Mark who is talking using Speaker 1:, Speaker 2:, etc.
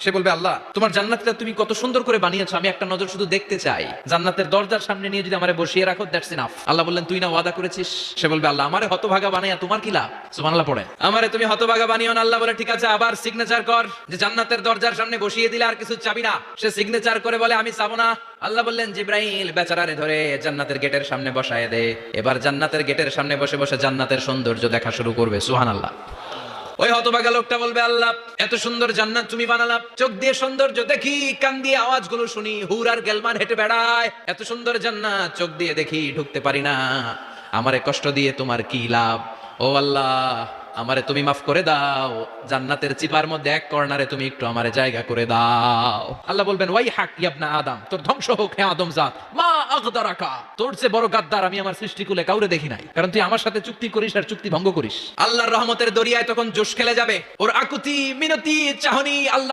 Speaker 1: সে বলবে আল্লাহ তোমার জান্নাতটা তুমি কত সুন্দর করে বানিয়েছো, আমি একটা নজর শুধু দেখতে চাই। জান্নাতের দরজার সামনে নিয়ে যদি আমারে বসিয়ে রাখো, দ্যাটস ইনাফ। আল্লাহ বললেন তুই না ওয়াদা করেছিস। সে বলবে আল্লাহ আমারে হতভাগা বানাইয়া তোমার কি লাভ? সুবহানাল্লাহ পড়ে। আমারে তুমি হতভাগা বানিও না। আল্লাহ বলে ঠিক আছে, আবার সিগনেচার কর যে জান্নাতের দরজার সামনে বসিয়ে দিলে আর কিছু চাবি না। সে সিগনেচার করে বলে আমি চাবো না। আল্লাহ বললেন জিব্রাইল বেচারারে ধরে জান্নাতের গেটের সামনে বসায় দে। এবার জান্নাতের গেটের সামনে বসে বসে জান্নাতের সৌন্দর্য দেখা শুরু করবে। সুবহানাল্লাহ। ওই হতভাগা লোকটা বলবে আল্লাহ এত সুন্দর জান্নাত তুমি বানালাম, চোখ দিয়ে সৌন্দর্য দেখি, কান দিয়ে আওয়াজগুলো শুনি, হুর আর গেলমান হেঁটে বেড়ায়, এত সুন্দর জান্নাত চোখ দিয়ে দেখি, ঢুকতে পারি না, আমারে কষ্ট দিয়ে তোমার কি লাভ? ও আল্লাহ আমারে তুমি মাফ করে দাও, জান্নাতের চিপার মধ্যে এক কর্নারে তুমি একটু আমারে জায়গা করে দাও। আল্লাহ বলবেন ওয়াই হাক ইবনা আদম, তোর ধ্বংস হোক হে আদম জাত, মা আগদারাকা, তোর চেয়ে বড় গাদ্দার আমি আমার সৃষ্টিকুলে কাউরে দেখি নাই, কারণ তুই আমার সাথে চুক্তি করিস আর চুক্তি ভঙ্গ করিস। আল্লাহর রহমতের দরিয়ায় তখন জোশ খেলে যাবে, ওর আকুতি মিনতি চাহনি আল্লাহ